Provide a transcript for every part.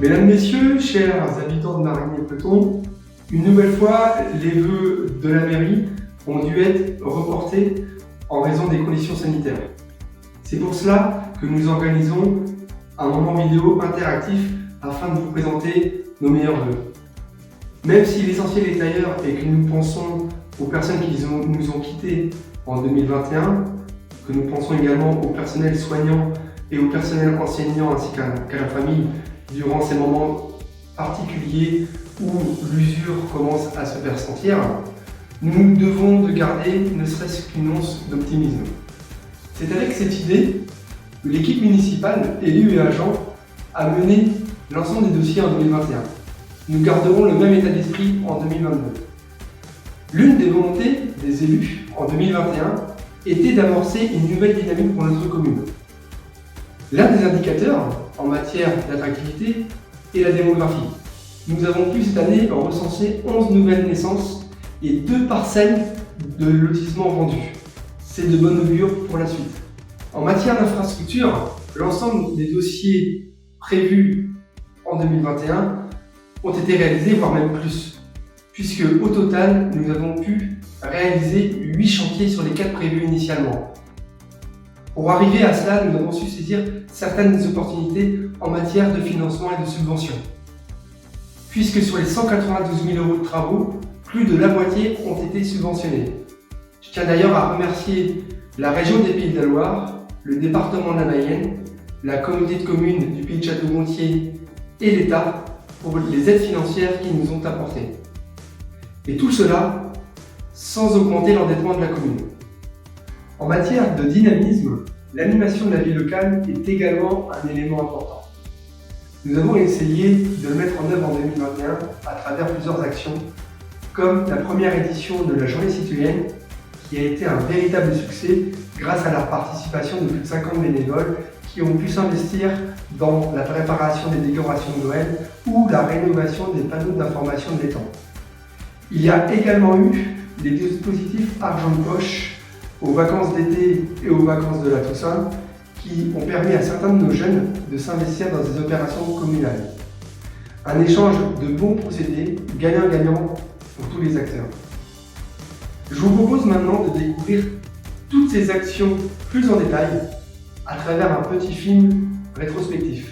Mesdames, Messieurs, chers habitants de Marigny-Peloton, une nouvelle fois, les vœux de la mairie ont dû être reportés en raison des conditions sanitaires. C'est pour cela que nous organisons un moment vidéo interactif afin de vous présenter nos meilleurs vœux. Même si l'essentiel est ailleurs et que nous pensons aux personnes qui nous ont quittés en 2021, que nous pensons également au personnel soignant et au personnel enseignant ainsi qu'à la famille durant ces moments particuliers où l'usure commence à se faire sentir, nous devons de garder ne serait-ce qu'une once d'optimisme. C'est avec cette idée que l'équipe municipale, élus et agents, a mené l'ensemble des dossiers en 2021. Nous garderons le même état d'esprit en 2022. L'une des volontés des élus en 2021 était d'amorcer une nouvelle dynamique pour notre commune. L'un des indicateurs en matière d'attractivité est la démographie. Nous avons pu cette année recenser 11 nouvelles naissances et 2 parcelles de lotissements vendus. C'est de bonne augure pour la suite. En matière d'infrastructure, l'ensemble des dossiers prévus en 2021 ont été réalisés, voire même plus, puisque au total, nous avons pu réaliser 8 chantiers sur les 4 prévus initialement. Pour arriver à cela, nous avons su saisir certaines opportunités en matière de financement et de subventions, puisque sur les 192 000 € de travaux, plus de la moitié ont été subventionnés. Je tiens d'ailleurs à remercier la région des Pays de la Loire, le département de la Mayenne, la communauté de communes du Pays de Château-Gontier et l'État pour les aides financières qu'ils nous ont apportées. Et tout cela sans augmenter l'endettement de la commune. En matière de dynamisme, l'animation de la vie locale est également un élément important. Nous avons essayé de le mettre en œuvre en 2021 à travers plusieurs actions, comme la première édition de la Journée citoyenne, qui a été un véritable succès grâce à la participation de plus de 50 bénévoles qui ont pu s'investir dans la préparation des décorations de Noël ou la rénovation des panneaux d'information de l'étang. Il y a également eu des dispositifs argent de poche aux vacances d'été et aux vacances de la Toussaint qui ont permis à certains de nos jeunes de s'investir dans des opérations communales. Un échange de bons procédés, gagnant-gagnant pour tous les acteurs. Je vous propose maintenant de découvrir toutes ces actions plus en détail à travers un petit film rétrospectif.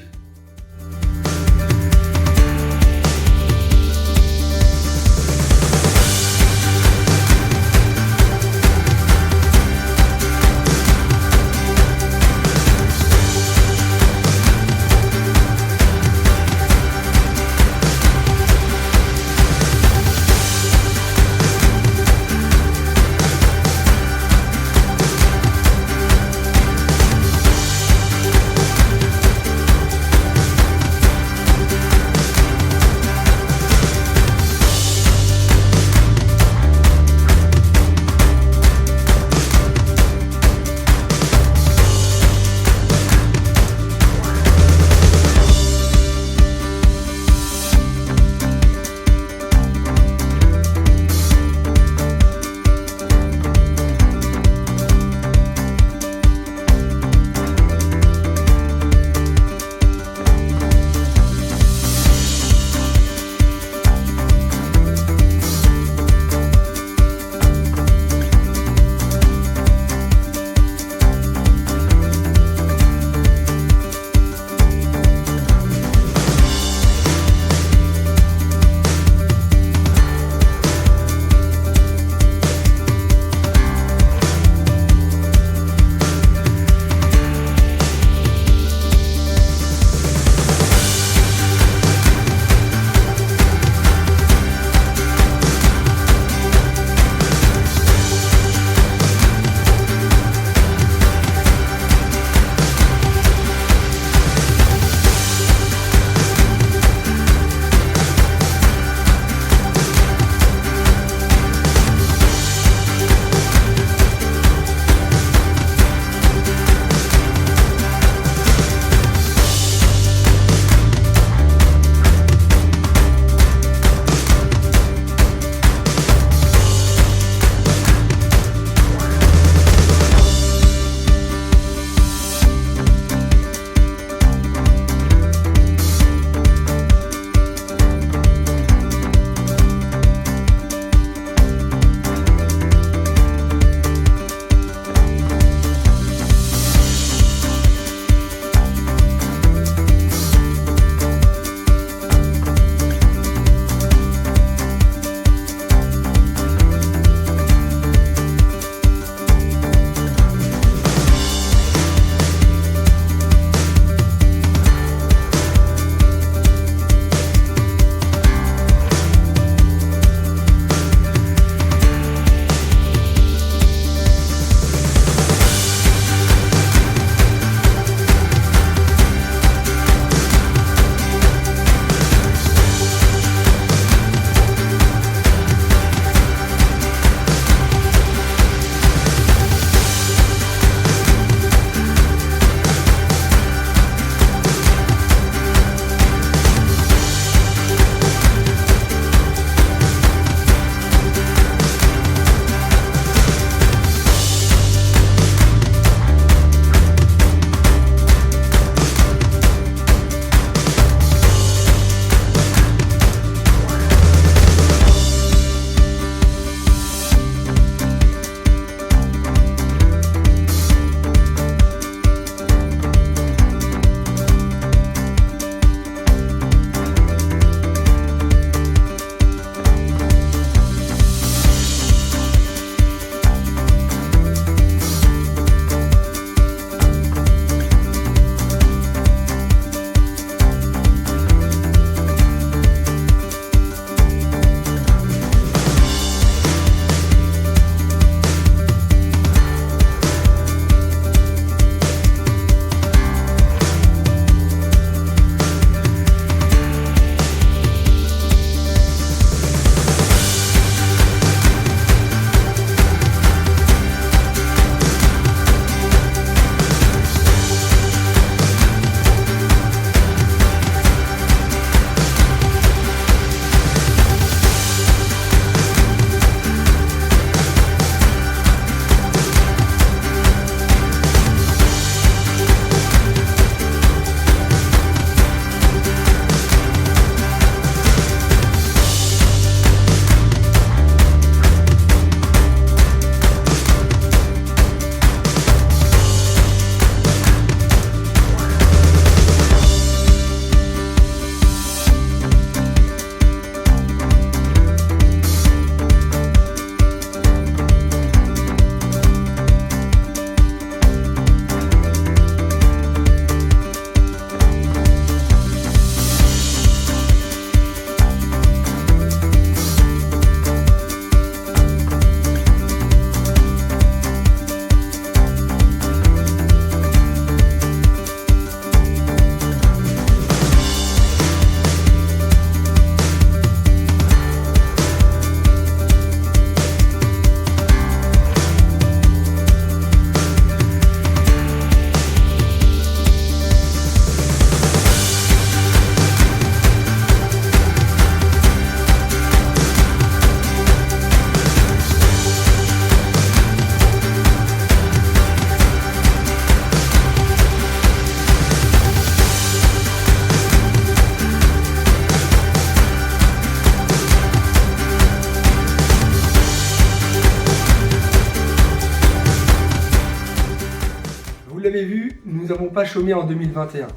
n'avons pas chômé en 2021,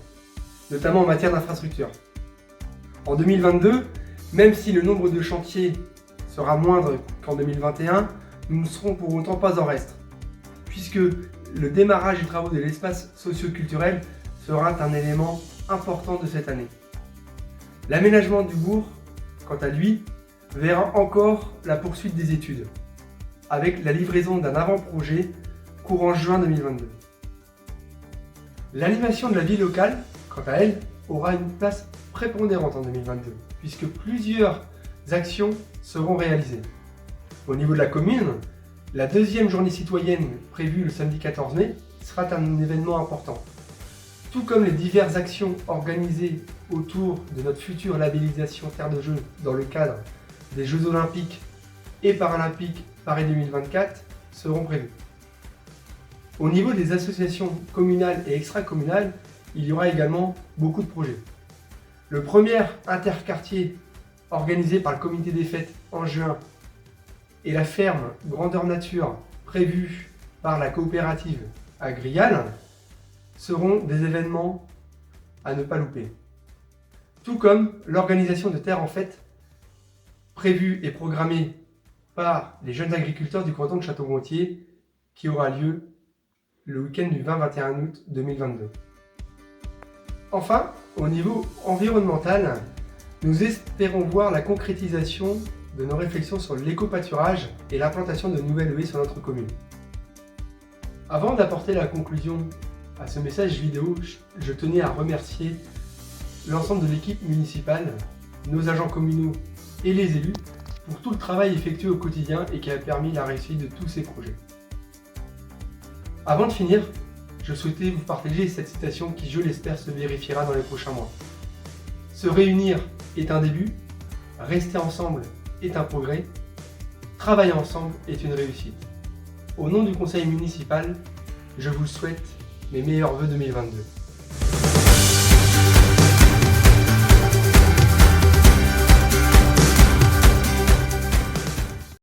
notamment en matière d'infrastructure. En 2022, même si le nombre de chantiers sera moindre qu'en 2021, nous ne serons pour autant pas en reste, puisque le démarrage des travaux de l'espace socio-culturel sera un élément important de cette année. L'aménagement du bourg, quant à lui, verra encore la poursuite des études, avec la livraison d'un avant-projet courant juin 2022. L'animation de la vie locale, quant à elle, aura une place prépondérante en 2022, puisque plusieurs actions seront réalisées. Au niveau de la commune, la deuxième journée citoyenne prévue le samedi 14 mai sera un événement important, tout comme les diverses actions organisées autour de notre future labellisation Terre de Jeux dans le cadre des Jeux Olympiques et Paralympiques Paris 2024 seront prévues. Au niveau des associations communales et extracommunales, il y aura également beaucoup de projets. Le premier interquartier organisé par le comité des fêtes en juin et la ferme Grandeur Nature prévue par la coopérative Agrial seront des événements à ne pas louper. Tout comme l'organisation de Terre en Fête prévue et programmée par les jeunes agriculteurs du canton de Château-Gontier qui aura lieu le week-end du 20-21 août 2022. Enfin, au niveau environnemental, nous espérons voir la concrétisation de nos réflexions sur l'éco-pâturage et l'implantation de nouvelles haies sur notre commune. Avant d'apporter la conclusion à ce message vidéo, je tenais à remercier l'ensemble de l'équipe municipale, nos agents communaux et les élus pour tout le travail effectué au quotidien et qui a permis la réussite de tous ces projets. Avant de finir, je souhaitais vous partager cette citation qui, je l'espère, se vérifiera dans les prochains mois. Se réunir est un début, rester ensemble est un progrès, travailler ensemble est une réussite. Au nom du conseil municipal, je vous souhaite mes meilleurs vœux 2022.